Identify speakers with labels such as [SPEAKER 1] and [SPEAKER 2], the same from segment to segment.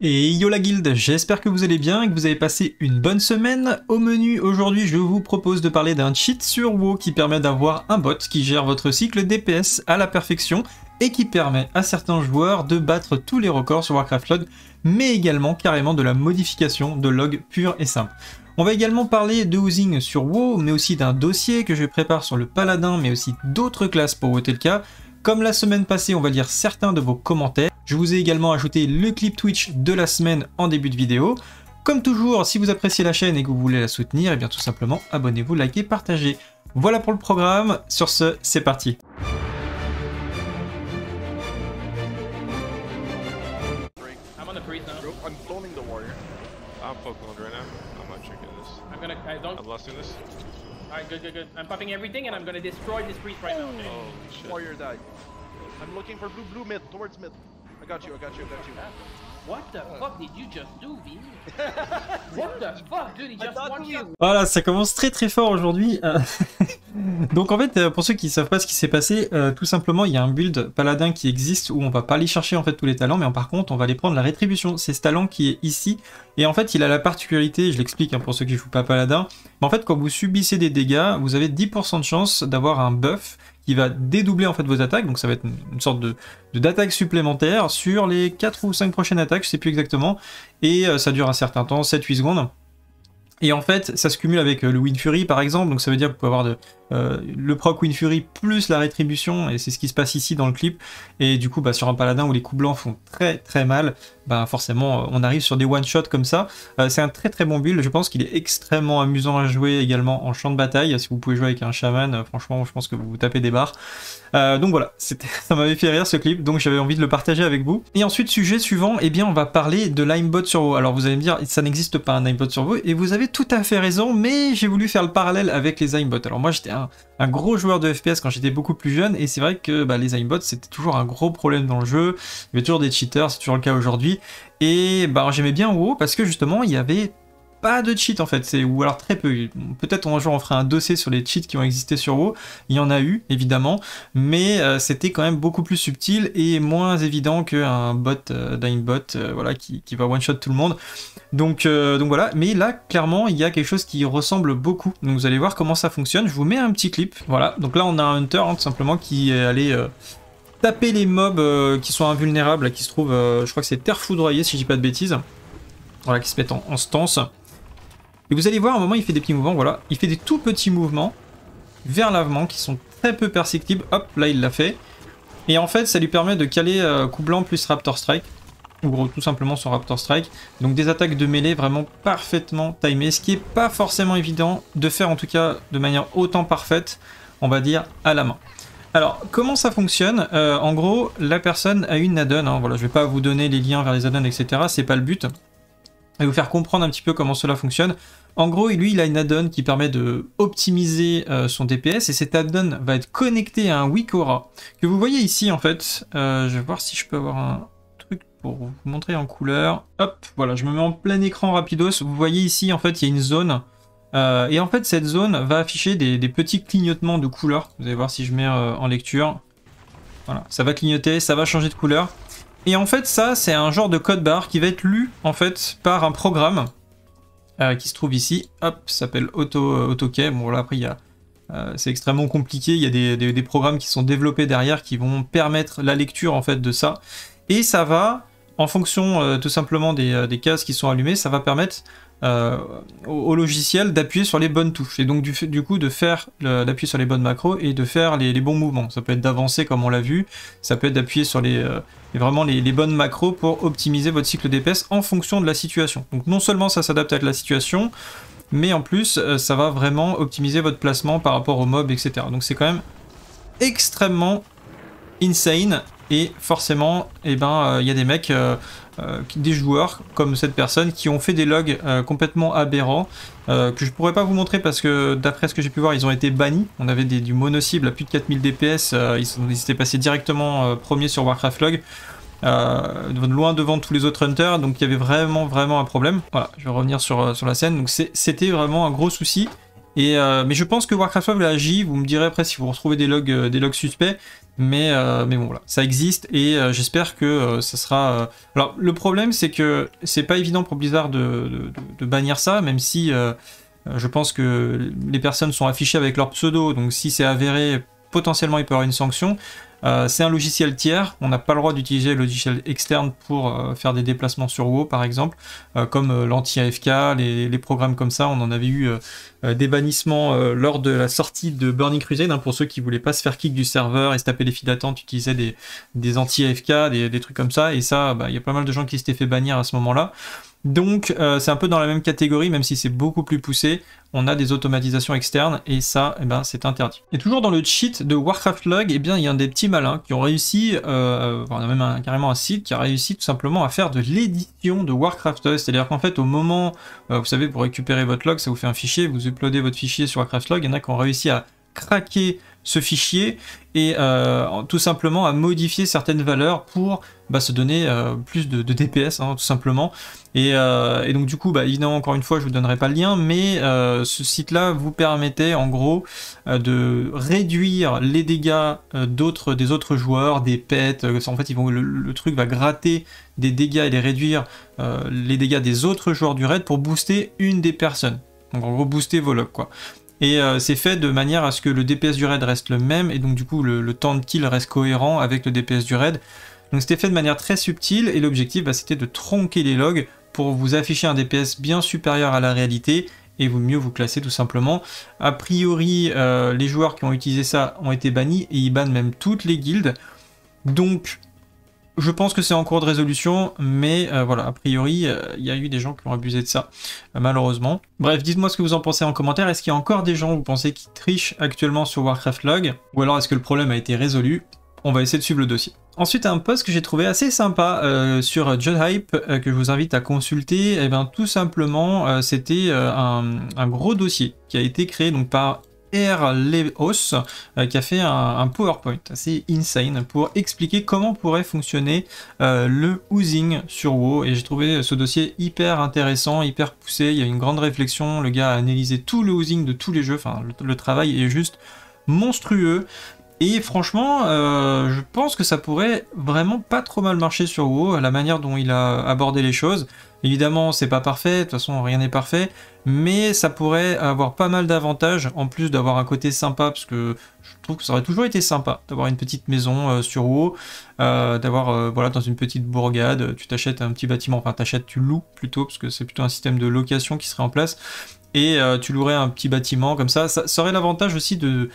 [SPEAKER 1] Et yo la guilde, j'espère que vous allez bien et que vous avez passé une bonne semaine. Au menu aujourd'hui, je vous propose de parler d'un cheat sur WoW qui permet d'avoir un bot qui gère votre cycle DPS à la perfection et qui permet à certains joueurs de battre tous les records sur Warcraft Log, mais également carrément de la modification de log pur et simple. On va également parler de housing sur WoW, mais aussi d'un dossier que je prépare sur le paladin, mais aussi d'autres classes pour WoTLK. Comme la semaine passée, on va lire certains de vos commentaires. Je vous ai également ajouté le clip Twitch de la semaine en début de vidéo. Comme toujours, si vous appréciez la chaîne et que vous voulez la soutenir, et bien tout simplement, abonnez-vous, likez, partagez. Voilà pour le programme. Sur ce, c'est parti.
[SPEAKER 2] Alright, good. I'm popping everything and I'm gonna destroy this priest right now. Okay.
[SPEAKER 3] Oh, shit. Warrior died. I'm looking for blue mid, towards mid. I got you.
[SPEAKER 2] What the fuck did you just do, Vini? What the fuck, dude? He just one shot.
[SPEAKER 1] Voilà, ça commence très fort aujourd'hui. Donc en fait, pour ceux qui ne savent pas ce qui s'est passé, tout simplement, il y a un build paladin qui existe où on va pas aller chercher en fait tous les talents, mais par contre, on va aller prendre la rétribution. C'est ce talent qui est ici. Et en fait, il a la particularité, je l'explique pour ceux qui ne jouent pas paladin, mais en fait, quand vous subissez des dégâts, vous avez 10% de chance d'avoir un buff qui va dédoubler en fait vos attaques, donc ça va être une sorte d'attaque supplémentaire sur les 4 ou 5 prochaines attaques, je sais plus exactement, et ça dure un certain temps, 7-8 secondes. Et en fait, ça se cumule avec le Wind Fury par exemple, donc ça veut dire que vous pouvez avoir le proc Wind Fury plus la rétribution, et c'est ce qui se passe ici dans le clip. Et du coup, sur un paladin où les coups blancs font très mal, forcément on arrive sur des one-shots comme ça. C'est un très bon build, je pense qu'il est extrêmement amusant à jouer également en champ de bataille. Si vous pouvez jouer avec un shaman, franchement je pense que vous vous tapez des barres. Donc voilà, ça m'avait fait rire ce clip, donc j'avais envie de le partager avec vous. Et ensuite, sujet suivant, eh bien on va parler de l'aimbot sur WoW. Alors vous allez me dire, ça n'existe pas un aimbot sur WoW, et vous avez tout à fait raison, mais j'ai voulu faire le parallèle avec les aimbots. Alors moi j'étais un gros joueur de FPS quand j'étais beaucoup plus jeune, et c'est vrai que les aimbots c'était toujours un gros problème dans le jeu. Il y avait toujours des cheaters, c'est toujours le cas aujourd'hui. Et j'aimais bien WoW parce que justement il y avait pas de cheat en fait, ou alors très peu. Peut-être un jour on fera un dossier sur les cheats qui ont existé sur WoW, il y en a eu évidemment, mais c'était quand même beaucoup plus subtil et moins évident qu'un bot d'aimbot voilà, qui va one-shot tout le monde. Donc voilà, mais là clairement il y a quelque chose qui ressemble beaucoup, donc vous allez voir comment ça fonctionne. Je vous mets un petit clip, voilà, donc là on a un hunter tout simplement qui est allé taper les mobs qui sont invulnérables, qui se trouvent, je crois que c'est terre foudroyée si je dis pas de bêtises, voilà, qui se mettent en stance. Et vous allez voir, à un moment, il fait des petits mouvements, voilà. Il fait des tout petits mouvements vers l'avant qui sont très peu perceptibles. Hop, là, il l'a fait. Et en fait, ça lui permet de caler coup blanc plus Raptor Strike. Ou tout simplement son Raptor Strike. Donc des attaques de mêlée vraiment parfaitement timées. Ce qui n'est pas forcément évident de faire, en tout cas, de manière autant parfaite, on va dire, à la main. Alors, comment ça fonctionne? En gros, la personne a une add-on. Hein, voilà, je ne vais pas vous donner les liens vers les add-ons, etc. C'est pas le but. Et vous faire comprendre un petit peu comment cela fonctionne. En gros, lui, il a une add-on qui permet de optimiser son DPS, et cette add-on va être connectée à un Wikora, que vous voyez ici en fait. Je vais voir si je peux avoir un truc pour vous montrer en couleur. Hop, voilà, je me mets en plein écran rapidos. Vous voyez ici, en fait, il y a une zone. Et en fait, cette zone va afficher des petits clignotements de couleurs. Vous allez voir si je mets en lecture. Voilà, ça va clignoter, ça va changer de couleur. Et en fait, ça, c'est un genre de code barre qui va être lu, en fait, par un programme qui se trouve ici. Hop, ça s'appelle AutoKey. Bon, là, après, c'est extrêmement compliqué. Il y a des programmes qui sont développés derrière qui vont permettre la lecture, en fait, de ça. Et ça va, en fonction, tout simplement, des cases qui sont allumées, ça va permettre au logiciel d'appuyer sur les bonnes touches, et donc du coup d'appuyer sur les bonnes macros et de faire les bons mouvements. Ça peut être d'avancer comme on l'a vu, ça peut être d'appuyer sur vraiment les bonnes macros pour optimiser votre cycle DPS en fonction de la situation. Donc non seulement ça s'adapte à la situation, mais en plus ça va vraiment optimiser votre placement par rapport aux mobs, etc. Donc c'est quand même extrêmement insane, et forcément il y a des mecs des joueurs comme cette personne qui ont fait des logs complètement aberrants que je pourrais pas vous montrer parce que d'après ce que j'ai pu voir, ils ont été bannis. On avait du mono-cible à plus de 4000 DPS, ils étaient passés directement premiers sur Warcraft Log, loin devant tous les autres hunters, donc il y avait vraiment un problème. Voilà, je vais revenir sur la scène. Donc c'était vraiment un gros souci. Mais je pense que Warcraft Log agit, vous me direz après si vous retrouvez des logs suspects, mais bon voilà, ça existe et j'espère que ça sera... Alors le problème c'est que c'est pas évident pour Blizzard de bannir ça, même si je pense que les personnes sont affichées avec leur pseudo, donc si c'est avéré, potentiellement il peut y avoir une sanction. C'est un logiciel tiers, on n'a pas le droit d'utiliser le logiciel externe pour faire des déplacements sur WoW par exemple, comme l'anti-AFK, les programmes comme ça, on en avait eu des bannissements lors de la sortie de Burning Crusade, hein, pour ceux qui voulaient pas se faire kick du serveur et se taper les files d'attente, utilisaient des anti-AFK, des trucs comme ça, et ça, il y a pas mal de gens qui s'étaient fait bannir à ce moment-là. Donc c'est un peu dans la même catégorie, même si c'est beaucoup plus poussé, on a des automatisations externes et ça, c'est interdit. Et toujours dans le cheat de Warcraft Log, il y a des petits malins qui ont réussi, on a même carrément un site qui a réussi tout simplement à faire de l'édition de Warcraft Log, c'est-à-dire qu'en fait au moment, vous savez, pour récupérer votre log, ça vous fait un fichier, vous uploadez votre fichier sur Warcraft Log, il y en a qui ont réussi à craquer ce fichier et tout simplement à modifier certaines valeurs pour se donner plus de DPS, hein, tout simplement. Et donc du coup, évidemment, encore une fois, je vous donnerai pas le lien, mais ce site-là vous permettait en gros de réduire les dégâts des autres joueurs, des pets. En fait, le truc va gratter des dégâts et les réduire les dégâts des autres joueurs du raid pour booster une des personnes. Donc en gros, booster vos logs, quoi. Et c'est fait de manière à ce que le DPS du raid reste le même, et donc du coup le temps de kill reste cohérent avec le DPS du raid. Donc c'était fait de manière très subtile, et l'objectif c'était de tronquer les logs pour vous afficher un DPS bien supérieur à la réalité, et mieux vous classer tout simplement. A priori, les joueurs qui ont utilisé ça ont été bannis, et ils bannent même toutes les guildes. Donc je pense que c'est en cours de résolution, mais voilà, a priori, il y a eu des gens qui ont abusé de ça, malheureusement. Bref, dites-moi ce que vous en pensez en commentaire. Est-ce qu'il y a encore des gens, vous pensez, qui trichent actuellement sur Warcraft Log? Ou alors est-ce que le problème a été résolu? On va essayer de suivre le dossier. Ensuite, un post que j'ai trouvé assez sympa sur Judhype, que je vous invite à consulter. Et bien, tout simplement, c'était un gros dossier qui a été créé donc par Leos, qui a fait un PowerPoint assez insane pour expliquer comment pourrait fonctionner le housing sur WoW, et j'ai trouvé ce dossier hyper intéressant, hyper poussé, il y a une grande réflexion, le gars a analysé tout le housing de tous les jeux, enfin le travail est juste monstrueux. Et franchement, je pense que ça pourrait vraiment pas trop mal marcher sur WoW, la manière dont il a abordé les choses. Évidemment, c'est pas parfait, de toute façon rien n'est parfait, mais ça pourrait avoir pas mal d'avantages, en plus d'avoir un côté sympa, parce que je trouve que ça aurait toujours été sympa d'avoir une petite maison sur WoW, d'avoir, voilà, dans une petite bourgade, tu t'achètes un petit bâtiment, enfin tu loues plutôt, parce que c'est plutôt un système de location qui serait en place, et tu louerais un petit bâtiment comme ça. Ça aurait l'avantage aussi de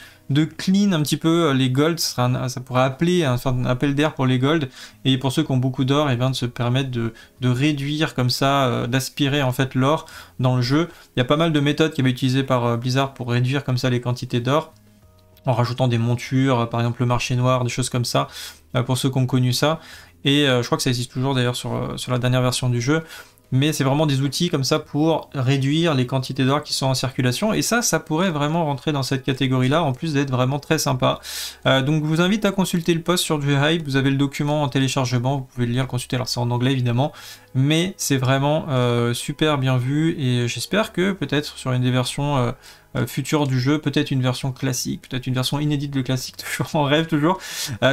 [SPEAKER 1] clean un petit peu les golds, ça pourrait appeler un appel d'air pour les golds, et pour ceux qui ont beaucoup d'or, et bien de se permettre de réduire comme ça, d'aspirer en fait l'or dans le jeu. Il y a pas mal de méthodes qui avaient été utilisées par Blizzard pour réduire comme ça les quantités d'or, en rajoutant des montures, par exemple le marché noir, des choses comme ça, pour ceux qui ont connu ça, et je crois que ça existe toujours d'ailleurs sur la dernière version du jeu. Mais c'est vraiment des outils comme ça pour réduire les quantités d'or qui sont en circulation, et ça pourrait vraiment rentrer dans cette catégorie-là, en plus d'être vraiment très sympa. Donc je vous invite à consulter le post sur Judhype, vous avez le document en téléchargement, vous pouvez le lire, le consulter, alors c'est en anglais évidemment, mais c'est vraiment super bien vu, et j'espère que peut-être sur une des versions futures du jeu, peut-être une version classique, peut-être une version inédite de classique, toujours en rêve toujours,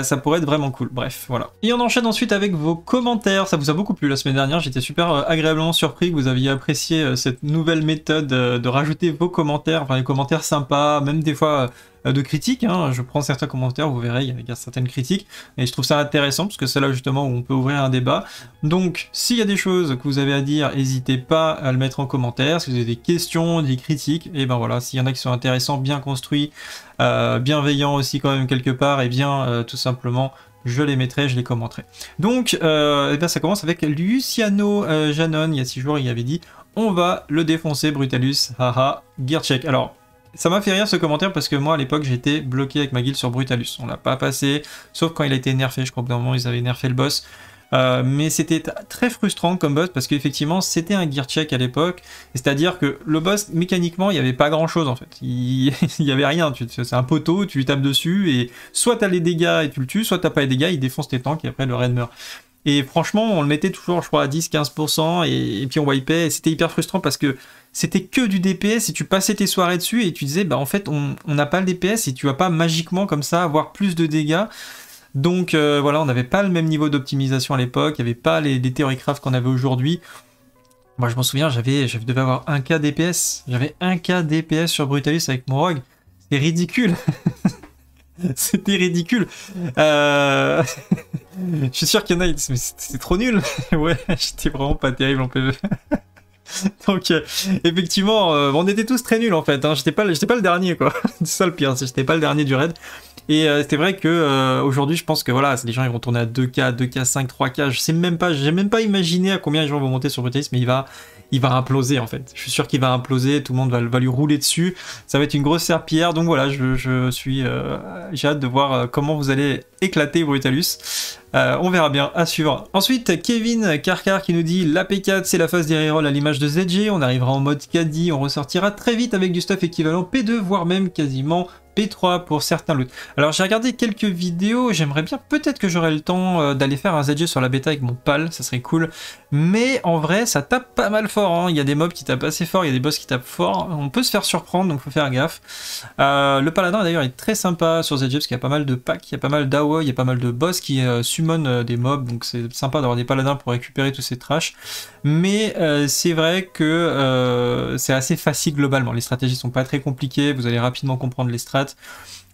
[SPEAKER 1] ça pourrait être vraiment cool. Bref, voilà. Et on enchaîne ensuite avec vos commentaires. Ça vous a beaucoup plu la semaine dernière, j'étais super agréablement surpris que vous aviez apprécié cette nouvelle méthode de rajouter vos commentaires, enfin les commentaires sympas, même des fois de critiques, hein. Je prends certains commentaires, vous verrez, il y a certaines critiques, et je trouve ça intéressant, parce que c'est là justement où on peut ouvrir un débat. Donc, s'il y a des choses que vous avez à dire, n'hésitez pas à le mettre en commentaire. Si vous avez des questions, des critiques, et ben voilà, s'il y en a qui sont intéressants, bien construits, bienveillants aussi quand même quelque part, et bien tout simplement, je les mettrai, je les commenterai. Donc, et bien ça commence avec Luciano Janon, il y a 6 jours, il avait dit « On va le défoncer, Brutalus, haha, gear check ». Alors, ça m'a fait rire ce commentaire parce que moi à l'époque j'étais bloqué avec ma guilde sur Brutalus. On l'a pas passé, sauf quand il a été nerfé, je crois que d'un moment ils avaient nerfé le boss. Mais c'était très frustrant comme boss parce qu'effectivement c'était un gear check à l'époque, c'est-à-dire que le boss mécaniquement il n'y avait pas grand chose en fait, il n'y avait rien, c'est un poteau, tu lui tapes dessus et soit t'as les dégâts et tu le tues, soit t'as pas les dégâts, il défonce tes tanks et après le raid meurt. Et franchement, on le mettait toujours, je crois, à 10-15%, et puis on wipait, et c'était hyper frustrant parce que c'était que du DPS, et tu passais tes soirées dessus, et tu disais, bah en fait, on n'a pas le DPS, et tu vas pas magiquement comme ça avoir plus de dégâts. Donc voilà, on n'avait pas le même niveau d'optimisation à l'époque, il n'y avait pas les theory craft qu'on avait aujourd'hui. Moi, je m'en souviens, je devais avoir 1K DPS. J'avais 1K DPS sur Brutalus avec mon rogue. C'est ridicule. C'était ridicule. Je suis sûr qu'il y en a, mais c'est trop nul. Ouais, j'étais vraiment pas terrible en PvE. Donc, effectivement, on était tous très nuls en fait. Hein. J'étais pas le dernier, quoi. C'est ça le pire, j'étais pas le dernier du raid. Et c'est vrai que aujourd'hui, je pense que voilà, les gens ils vont tourner à 2K, 2K5, 3K. J'ai même pas imaginé à combien les gens vont monter sur Brutalis, mais il va imploser en fait. Je suis sûr qu'il va imploser, tout le monde va lui rouler dessus. Ça va être une grosse serpillière. Donc voilà, j'ai hâte de voir comment vous allez éclater Brutalus. On verra bien, à suivre. Ensuite, Kevin Karkar qui nous dit la P4 c'est la phase des rerolls à l'image de ZG. On arrivera en mode caddie, on ressortira très vite avec du stuff équivalent P2, voire même quasiment P3 pour certains loots. Alors j'ai regardé quelques vidéos, j'aimerais bien, peut-être que j'aurai le temps d'aller faire un ZG sur la bêta avec mon pal, ça serait cool. Mais en vrai, ça tape pas mal fort, hein. Il y a des mobs qui tapent assez fort, il y a des boss qui tapent fort, on peut se faire surprendre, donc faut faire gaffe. Le paladin d'ailleurs est très sympa sur ZG, parce qu'il y a pas mal de packs, il y a pas mal d'AOE, il y a pas mal de boss qui summon des mobs, donc c'est sympa d'avoir des paladins pour récupérer tous ces trash. Mais c'est vrai que c'est assez facile globalement, les stratégies sont pas très compliquées, vous allez rapidement comprendre les strats.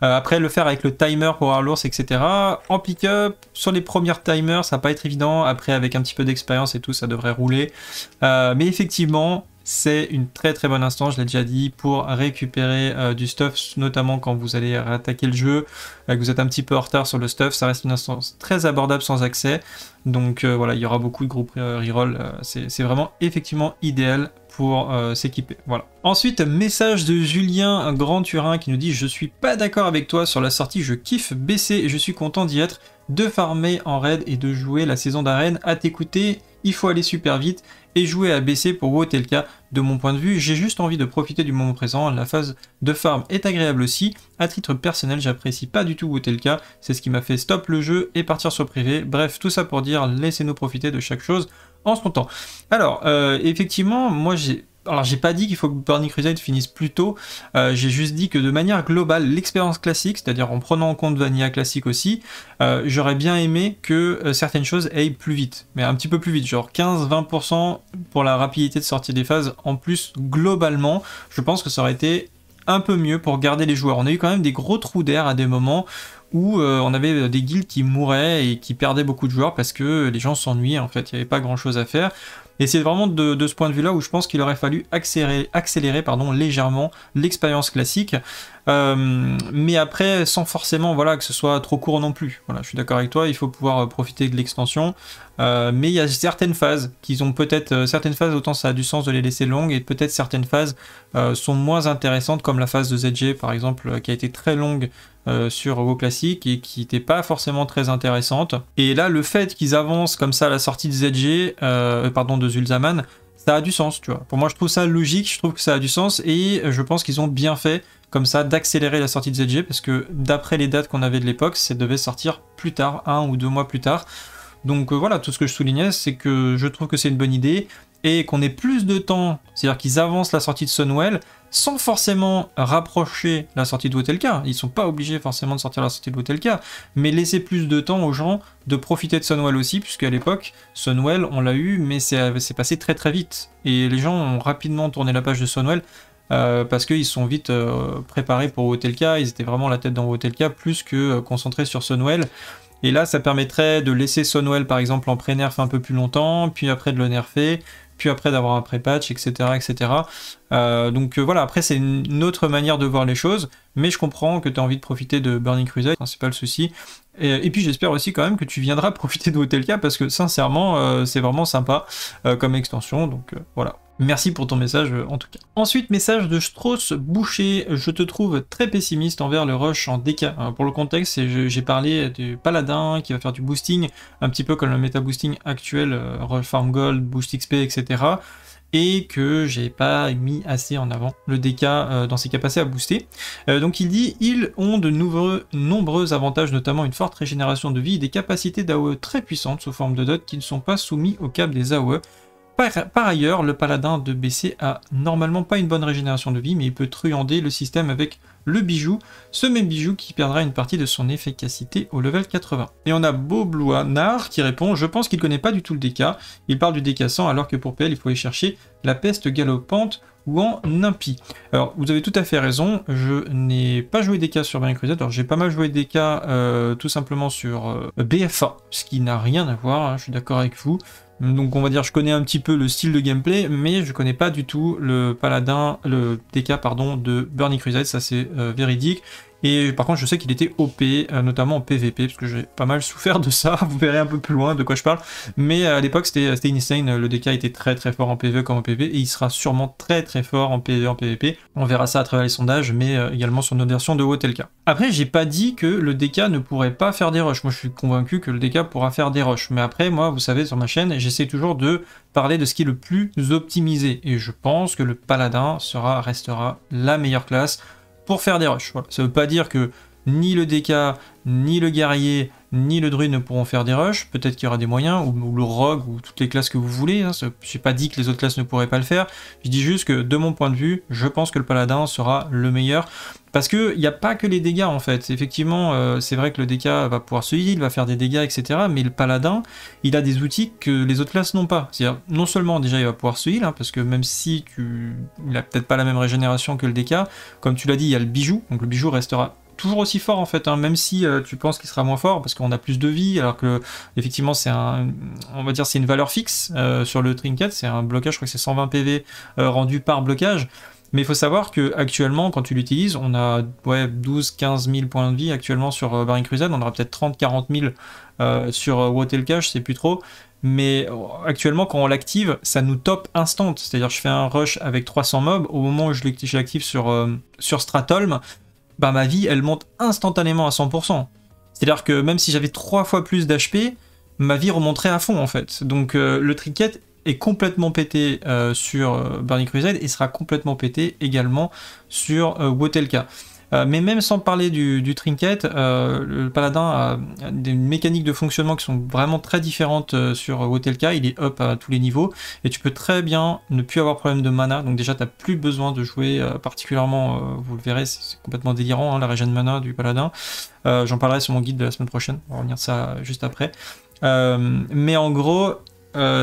[SPEAKER 1] Après, le faire avec le timer pour avoir l'ours, etc. En pick-up, sur les premières timers, ça va pas être évident. Après, avec un petit peu d'expérience et tout, ça devrait rouler. Mais effectivement, c'est une très très bonne instance, je l'ai déjà dit, pour récupérer du stuff, notamment quand vous allez réattaquer le jeu, que vous êtes un petit peu en retard sur le stuff. Ça reste une instance très abordable sans accès. Donc voilà, il y aura beaucoup de groupes reroll. C'est vraiment effectivement idéal pour s'équiper. Voilà. Ensuite, message de Julien Grand Turin qui nous dit: je suis pas d'accord avec toi sur la sortie, je kiffe BC et je suis content d'y être, de farmer en raid et de jouer la saison d'arène. À t'écouter, il faut aller super vite et jouer à BC pour WoW tel cas. De mon point de vue, j'ai juste envie de profiter du moment présent, la phase de farm est agréable aussi. À titre personnel, j'apprécie pas du tout WoW tel cas, c'est ce qui m'a fait stop le jeu et partir sur privé. Bref, tout ça pour dire, laissez-nous profiter de chaque chose en son temps. Alors, effectivement, moi j'ai pas dit qu'il faut que Burning Crusade finisse plus tôt, j'ai juste dit que de manière globale, l'expérience classique, c'est-à-dire en prenant en compte Vanilla classique aussi, j'aurais bien aimé que certaines choses aillent plus vite, mais un petit peu plus vite, genre 15-20% pour la rapidité de sortie des phases. En plus, globalement, je pense que ça aurait été un peu mieux pour garder les joueurs. On a eu quand même des gros trous d'air à des moments où on avait des guildes qui mouraient et qui perdaient beaucoup de joueurs parce que les gens s'ennuyaient, en fait, il n'y avait pas grand chose à faire. Et c'est vraiment de ce point de vue-là où je pense qu'il aurait fallu accélérer légèrement l'expérience classique, mais après sans forcément que ce soit trop court non plus. Voilà, je suis d'accord avec toi, il faut pouvoir profiter de l'extension, mais il y a certaines phases qui ont peut-être certaines phases, autant ça a du sens de les laisser longues, et peut-être certaines phases sont moins intéressantes, comme la phase de ZG par exemple, qui a été très longue sur WoW classique et qui n'était pas forcément très intéressante. Et là, le fait qu'ils avancent comme ça à la sortie de ZG, de Zul'Zaman, ça a du sens, tu vois. Pour moi, je trouve ça logique, je trouve que ça a du sens, et je pense qu'ils ont bien fait comme ça d'accélérer la sortie de ZG, parce que d'après les dates qu'on avait de l'époque, ça devait sortir plus tard, 1 ou 2 mois plus tard. Donc voilà, tout ce que je soulignais, c'est que je trouve que c'est une bonne idée, et qu'on ait plus de temps, c'est-à-dire qu'ils avancent la sortie de Sunwell, sans forcément rapprocher la sortie de Wotelka. Ils sont pas obligés forcément de sortir la sortie de Wotelka, mais laisser plus de temps aux gens de profiter de Sunwell aussi, puisqu'à l'époque, Sunwell, on l'a eu, mais c'est passé très très vite. Et les gens ont rapidement tourné la page de Sunwell, parce qu'ils sont vite préparés pour Wotelka, ils étaient vraiment la tête dans Wotelka, plus que concentrés sur Sunwell. Et là, ça permettrait de laisser Sunwell, par exemple, en pré-nerf un peu plus longtemps, puis après de le nerfer, puis après d'avoir un pré-patch, etc. etc. Donc voilà, après c'est une autre manière de voir les choses, mais je comprends que tu as envie de profiter de Burning Crusade, c'est pas le souci. Et puis j'espère aussi quand même que tu viendras profiter de Wotelka, parce que sincèrement, c'est vraiment sympa comme extension, donc voilà. Merci pour ton message en tout cas. Ensuite, message de Strauss Boucher: je te trouve très pessimiste envers le rush en DK. Pour le contexte, j'ai parlé du paladin qui va faire du boosting, un petit peu comme le méta boosting actuel, rush farm gold, boost XP, etc. et que j'ai pas mis assez en avant le DK dans ses capacités à booster. Donc il dit, ils ont de nombreux avantages, notamment une forte régénération de vie et des capacités d'AOE très puissantes sous forme de dot qui ne sont pas soumis au cap des AOE. Par ailleurs, le paladin de BC a normalement pas une bonne régénération de vie, mais il peut truander le système avec le bijou, ce même bijou qui perdra une partie de son efficacité au level 80. Et on a Boblouanar qui répond, je pense qu'il connaît pas du tout le DK, il parle du DK 100 alors que pour PL il faut aller chercher la peste galopante ou en impie. Alors vous avez tout à fait raison, je n'ai pas joué DK sur Burning Crusade, alors j'ai pas mal joué DK tout simplement sur BFA, ce qui n'a rien à voir, hein, je suis d'accord avec vous. Donc on va dire je connais un petit peu le style de gameplay, mais je connais pas du tout le paladin, le DK pardon de Burning Crusade, ça c'est véridique. Et par contre je sais qu'il était OP, notamment en PVP, parce que j'ai pas mal souffert de ça, vous verrez un peu plus loin de quoi je parle. Mais à l'époque c'était insane, le DK était très très fort en PVE comme en PV, et il sera sûrement très très fort en PVE en PVP. On verra ça à travers les sondages, mais également sur notre version de WOTLK. Après j'ai pas dit que le DK ne pourrait pas faire des rushs, moi je suis convaincu que le DK pourra faire des rushs. Mais après moi vous savez sur ma chaîne, j'essaie toujours de parler de ce qui est le plus optimisé, et je pense que le paladin restera la meilleure classe pour faire des rushs. Voilà. Ça veut pas dire que ni le DK, ni le guerrier, ni le druide ne pourront faire des rushs. Peut-être qu'il y aura des moyens, ou le rogue, ou toutes les classes que vous voulez. Hein. J'ai pas dit que les autres classes ne pourraient pas le faire. Je dis juste que, de mon point de vue, je pense que le paladin sera le meilleur. Parce qu'il n'y a pas que les dégâts, en fait. Effectivement, c'est vrai que le DK va pouvoir se heal, va faire des dégâts, etc. Mais le paladin, il a des outils que les autres classes n'ont pas. C'est-à-dire, non seulement, déjà, il va pouvoir se heal, hein, parce que même si il a peut-être pas la même régénération que le DK, comme tu l'as dit, il y a le bijou. Donc le bijou restera toujours aussi fort en fait, hein, même si tu penses qu'il sera moins fort parce qu'on a plus de vie, alors que effectivement c'est on va dire c'est une valeur fixe sur le trinket, c'est un blocage, je crois que c'est 120 PV rendu par blocage. Mais il faut savoir que actuellement, quand tu l'utilises, on a 12-15 000 points de vie actuellement sur Burning Crusade, on aura peut-être 30-40 000 sur WOTLK, je sais plus trop. Mais actuellement, quand on l'active, ça nous top instant. C'est-à-dire, je fais un rush avec 300 mobs, au moment où je l'active sur Stratholme, bah, ma vie, elle monte instantanément à 100%. C'est-à-dire que même si j'avais 3 fois plus d'HP, ma vie remonterait à fond, en fait. Donc, le trinket est complètement pété sur Burning Crusade et sera complètement pété également sur WOTLK. Mais même sans parler du trinket, le paladin a des mécaniques de fonctionnement qui sont vraiment très différentes sur WOTLK, il est up à tous les niveaux, et tu peux très bien ne plus avoir problème de mana, donc déjà tu n'as plus besoin de jouer particulièrement, vous le verrez, c'est complètement délirant, hein, la régène mana du paladin. J'en parlerai sur mon guide de la semaine prochaine, on va revenir ça juste après. Mais en gros,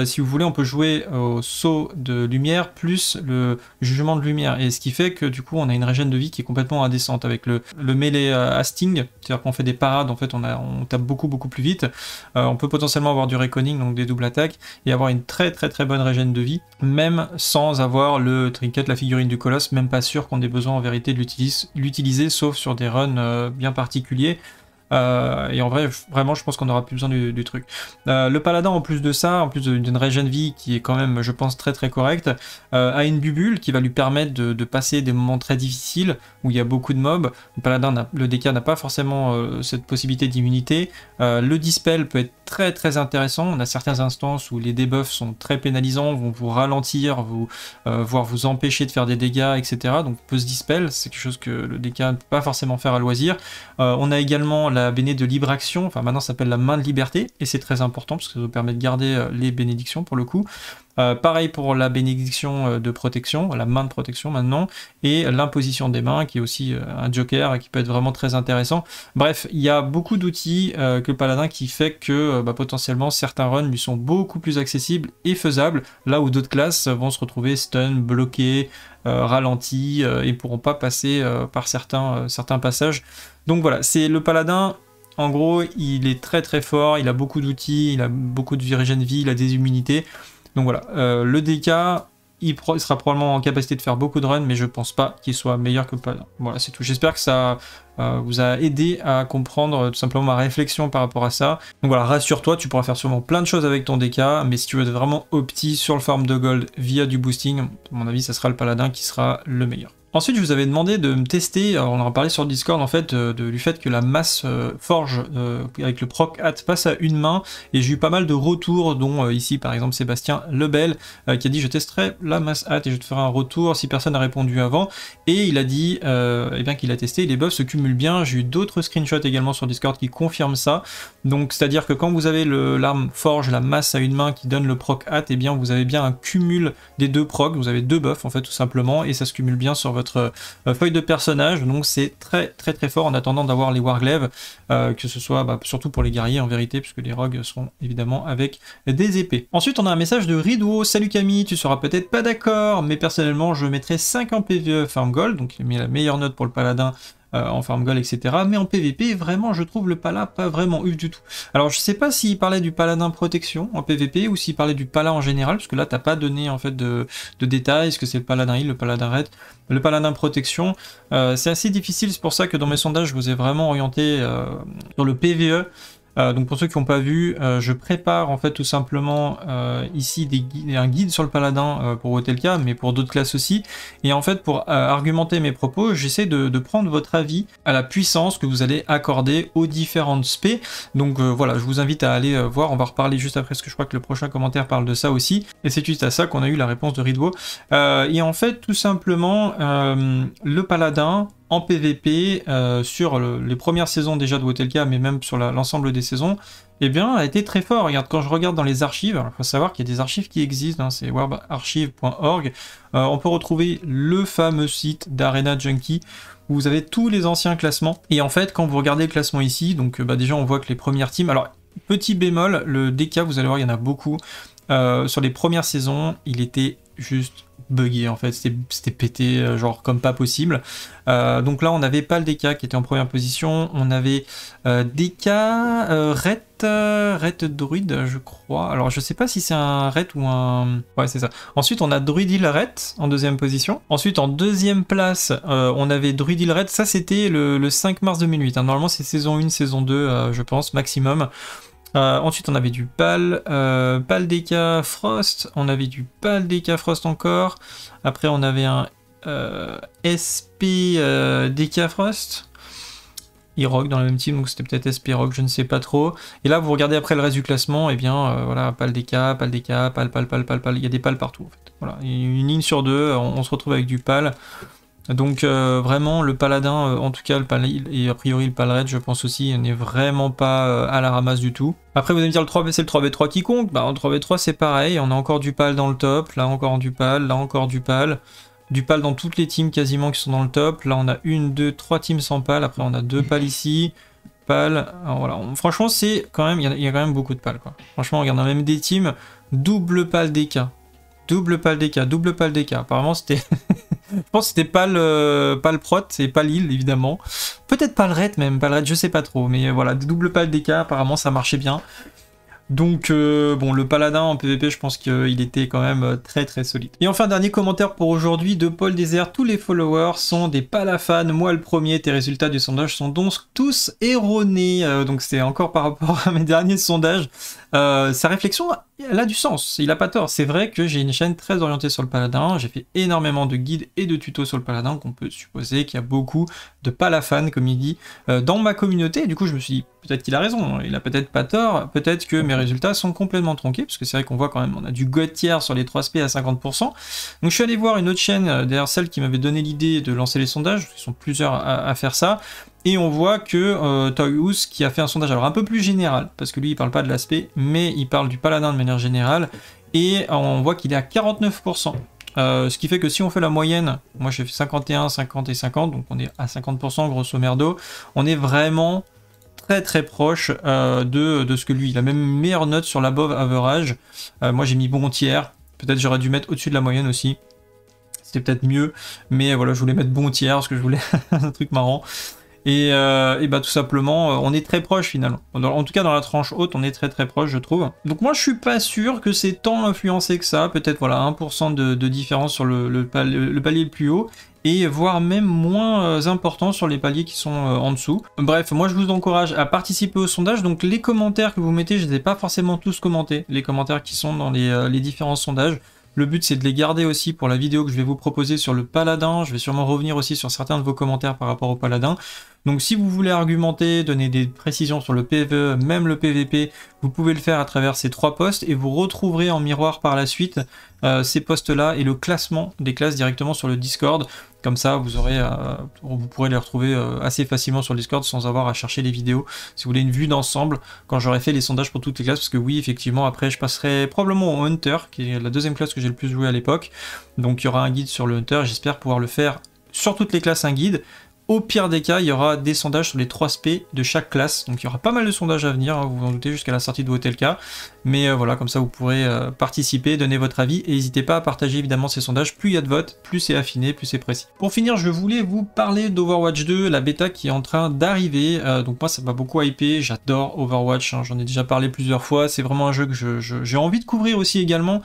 [SPEAKER 1] si vous voulez, on peut jouer au saut de lumière plus le jugement de lumière, et ce qui fait que du coup on a une régène de vie qui est complètement indécente avec le melee hasting, c'est-à-dire qu'on fait des parades, en fait on tape beaucoup plus vite, on peut potentiellement avoir du reckoning, donc des doubles attaques, et avoir une très bonne régène de vie, même sans avoir le trinket, la figurine du colosse, même pas sûr qu'on ait besoin en vérité de l'utiliser, sauf sur des runs bien particuliers. Et en vrai, vraiment, je pense qu'on n'aura plus besoin du truc. Le paladin, en plus de ça, en plus d'une régène vie qui est quand même, je pense, très correcte, a une bubule qui va lui permettre de passer des moments très difficiles où il y a beaucoup de mobs. Le paladin, le DK n'a pas forcément cette possibilité d'immunité. Le dispel peut être très intéressant. On a certaines instances où les debuffs sont très pénalisants, vont vous ralentir, voire vous empêcher de faire des dégâts, etc. Donc peut se dispel, c'est quelque chose que le DK ne peut pas forcément faire à loisir. On a également la béné de libre action, enfin maintenant ça s'appelle la main de liberté, et c'est très important parce que ça nous permet de garder les bénédictions pour le coup. Pareil pour la bénédiction de protection, la main de protection maintenant, et l'imposition des mains qui est aussi un joker et qui peut être vraiment très intéressant. Bref, il y a beaucoup d'outils que le paladin qui fait que potentiellement certains runs lui sont beaucoup plus accessibles et faisables, là où d'autres classes vont se retrouver stun, bloqués, ralentis et pourront pas passer par certains passages. Donc voilà, c'est le paladin. En gros, il est très fort, il a beaucoup d'outils, il a beaucoup de régène vie, il a des immunités. Donc voilà, le DK, il sera probablement en capacité de faire beaucoup de runs, mais je pense pas qu'il soit meilleur que le paladin. Voilà, c'est tout. J'espère que ça vous a aidé à comprendre tout simplement ma réflexion par rapport à ça. Donc voilà, rassure-toi, tu pourras faire sûrement plein de choses avec ton DK, mais si tu veux être vraiment opti sur le farm de gold via du boosting, à mon avis, ça sera le paladin qui sera le meilleur. Ensuite, je vous avais demandé de me tester, alors on en a parlé sur le Discord en fait, du fait que la masse forge avec le proc hat passe à une main, et j'ai eu pas mal de retours, dont ici par exemple Sébastien Lebel, qui a dit je testerai la masse hat et je te ferai un retour si personne n'a répondu avant, et il a dit eh bien qu'il a testé, les buffs se cumulent bien. J'ai eu d'autres screenshots également sur Discord qui confirment ça, donc c'est-à-dire que quand vous avez l'arme forge, la masse à une main qui donne le proc hat, et bien vous avez bien un cumul des deux procs, vous avez deux buffs en fait tout simplement, et ça se cumule bien sur votre feuille de personnage, donc c'est très fort en attendant d'avoir les warglaives, que ce soit surtout pour les guerriers en vérité, puisque les rogues sont évidemment avec des épées. Ensuite on a un message de Ridwo: salut Camille, tu seras peut-être pas d'accord, mais personnellement je mettrais 5 en PvE farm gold, donc il met la meilleure note pour le paladin en farm gold, etc. Mais en PVP, vraiment, je trouve le pala pas vraiment ouf du tout. Alors, je sais pas s'il parlait du paladin protection en PVP ou s'il parlait du pala en général, parce que là, t'as pas donné en fait de détails. Est-ce que c'est le paladin heal, le paladin raid, le paladin protection? C'est assez difficile, c'est pour ça que dans mes sondages, je vous ai vraiment orienté sur le PVE. Donc pour ceux qui n'ont pas vu, je prépare en fait tout simplement ici un guide sur le paladin pour Wotelka, mais pour d'autres classes aussi. Et en fait pour argumenter mes propos, j'essaie de prendre votre avis à la puissance que vous allez accorder aux différentes spé. Donc voilà, je vous invite à aller voir, on va reparler juste après, parce que je crois que le prochain commentaire parle de ça aussi. Et c'est juste à ça qu'on a eu la réponse de Ridwo. Et en fait tout simplement, le paladin en PVP, sur les premières saisons déjà de Wotelka, mais même sur l'ensemble des saisons, eh bien, a été très fort. Regarde, quand je regarde dans les archives, il faut savoir qu'il y a des archives qui existent, hein, c'est warbarchive.org, on peut retrouver le fameux site d'Arena Junkie, où vous avez tous les anciens classements. Et en fait, quand vous regardez le classement ici, donc déjà on voit que les premières teams, alors petit bémol, le DK, vous allez voir, il y en a beaucoup. Sur les premières saisons, il était juste buggé en fait, c'était pété genre comme pas possible. Donc là on avait pas le DK qui était en première position, on avait DK, Ret Druid je crois, alors je sais pas si c'est un Ret ou un... ouais c'est ça. Ensuite on a Druidil Ret en deuxième position, ensuite en deuxième place on avait Druidil Ret, ça c'était le 5 mars 2008, hein. Normalement c'est saison 1, saison 2 je pense maximum. Ensuite on avait du PAL DK Frost, on avait du PAL DK Frost encore, après on avait un SP DK Frost, E-Rock dans le même team, donc c'était peut-être SP Rock, je ne sais pas trop. Et là vous regardez après le reste du classement, et bien voilà, PAL DK, PAL, il y a des PAL partout en fait. Voilà, une ligne sur deux, on se retrouve avec du PAL. Donc vraiment le paladin, en tout cas le pal et a priori le pal raid je pense aussi, n'est vraiment pas à la ramasse du tout. Après vous allez me dire le 3v c'est le 3v3 qui compte, bah en 3v3 c'est pareil, on a encore du pal dans le top, là encore du pal, là encore du pal dans toutes les teams quasiment qui sont dans le top. Là on a 1, 2, 3 teams sans pal, après on a 2 pal ici, pal, alors voilà, franchement c'est quand même, il y a quand même beaucoup de pal quoi. Franchement regarde, on a même des teams double pal DK, double pal DK, apparemment c'était... Je pense que c'était pas le prot, c'est pas l'île évidemment. Peut-être pas le raid même, pas le raid, je sais pas trop. Mais voilà, double pal DK, apparemment ça marchait bien. Donc bon, le paladin en PvP, je pense qu'il était quand même très solide. Et enfin, dernier commentaire pour aujourd'hui de Paul Désert: tous les followers sont des palafans, moi le premier, tes résultats du sondage sont donc tous erronés. Donc c'est encore par rapport à mes derniers sondages. Sa réflexion, elle a du sens, il a pas tort. C'est vrai que j'ai une chaîne très orientée sur le paladin, j'ai fait énormément de guides et de tutos sur le paladin, qu'on peut supposer qu'il y a beaucoup de palafans, comme il dit, dans ma communauté. Et du coup je me suis dit, peut-être qu'il a raison, il a peut-être pas tort, peut-être que mes résultats sont complètement tronqués, parce que c'est vrai qu'on voit quand même, on a du god tier sur les 3 SP à 50%. Donc je suis allé voir une autre chaîne, derrière celle qui m'avait donné l'idée de lancer les sondages, ils sont plusieurs à faire ça. Et on voit que Toyus qui a fait un sondage alors un peu plus général, parce que lui il parle pas de l'aspect, mais il parle du paladin de manière générale, et on voit qu'il est à 49%. Ce qui fait que si on fait la moyenne, moi j'ai fait 51, 50 et 50, donc on est à 50% grosso merdo, on est vraiment très proche de ce que lui, il a même une meilleure note sur l'above average. Moi j'ai mis bon tiers, peut-être j'aurais dû mettre au-dessus de la moyenne aussi, c'était peut-être mieux, mais voilà, je voulais mettre bon tiers parce que je voulais un truc marrant. Et bah tout simplement, on est très proche finalement. En tout cas dans la tranche haute, on est très proche je trouve. Donc moi je suis pas sûr que c'est tant influencé que ça, peut-être voilà 1% de différence sur le palier le plus haut, et voire même moins important sur les paliers qui sont en dessous. Bref, moi je vous encourage à participer au sondage, donc les commentaires que vous mettez, je ne les ai pas forcément tous commentés, les commentaires qui sont dans les différents sondages. Le but c'est de les garder aussi pour la vidéo que je vais vous proposer sur le paladin. Je vais sûrement revenir aussi sur certains de vos commentaires par rapport au paladin. Donc si vous voulez argumenter, donner des précisions sur le PvE, même le PvP, vous pouvez le faire à travers ces 3 posts et vous retrouverez en miroir par la suite ces posts-là et le classement des classes directement sur le Discord. Comme ça, vous pourrez les retrouver assez facilement sur le Discord sans avoir à chercher les vidéos. Si vous voulez une vue d'ensemble, quand j'aurai fait les sondages pour toutes les classes, parce que oui, effectivement, après, je passerai probablement au Hunter, qui est la deuxième classe que j'ai le plus joué à l'époque. Donc il y aura un guide sur le Hunter, j'espère pouvoir le faire sur toutes les classes, un guide. Au pire des cas, il y aura des sondages sur les 3 spé de chaque classe. Donc il y aura pas mal de sondages à venir, hein, vous vous en doutez, jusqu'à la sortie de Hotelka. Mais voilà, comme ça vous pourrez participer, donner votre avis. Et n'hésitez pas à partager évidemment ces sondages. Plus il y a de votes, plus c'est affiné, plus c'est précis. Pour finir, je voulais vous parler d'Overwatch 2, la bêta qui est en train d'arriver. Donc moi ça m'a beaucoup hypé, j'adore Overwatch, hein, j'en ai déjà parlé plusieurs fois. C'est vraiment un jeu que j'ai envie de couvrir aussi également.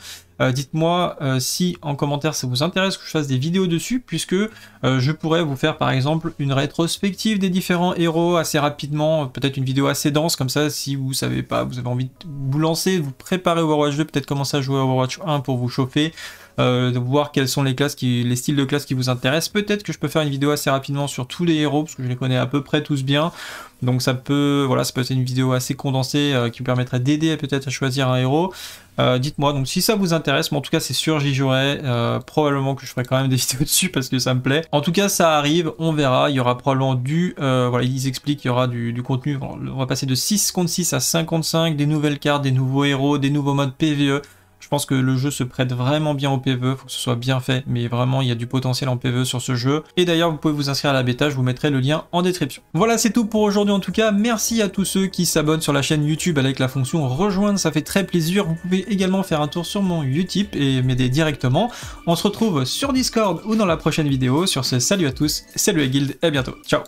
[SPEAKER 1] Dites-moi si en commentaire ça vous intéresse que je fasse des vidéos dessus, puisque je pourrais vous faire par exemple une rétrospective des différents héros assez rapidement, peut-être une vidéo assez dense comme ça, si vous savez pas, vous avez envie de vous lancer, de vous préparer Overwatch 2, peut-être commencer à jouer à Overwatch 1 pour vous chauffer, de voir quelles sont les classes les styles de classe qui vous intéressent. Peut-être que je peux faire une vidéo assez rapidement sur tous les héros, parce que je les connais à peu près tous bien. Donc ça peut être une vidéo assez condensée qui vous permettrait d'aider peut-être à choisir un héros. Dites-moi donc si ça vous intéresse, mais en tout cas c'est sûr j'y jouerai, probablement que je ferai quand même des vidéos dessus parce que ça me plaît. En tout cas ça arrive, on verra, il y aura probablement voilà, ils expliquent qu'il y aura du contenu, on va passer de 6 contre 6 à 5 contre 5, des nouvelles cartes, des nouveaux héros, des nouveaux modes PvE. Je pense que le jeu se prête vraiment bien au PvE, faut que ce soit bien fait, mais vraiment il y a du potentiel en PvE sur ce jeu. Et d'ailleurs vous pouvez vous inscrire à la bêta, je vous mettrai le lien en description. Voilà, c'est tout pour aujourd'hui en tout cas. Merci à tous ceux qui s'abonnent sur la chaîne YouTube avec la fonction rejoindre, ça fait très plaisir. Vous pouvez également faire un tour sur mon Utip et m'aider directement. On se retrouve sur Discord ou dans la prochaine vidéo. Sur ce, salut à tous, salut la guilde et à bientôt. Ciao.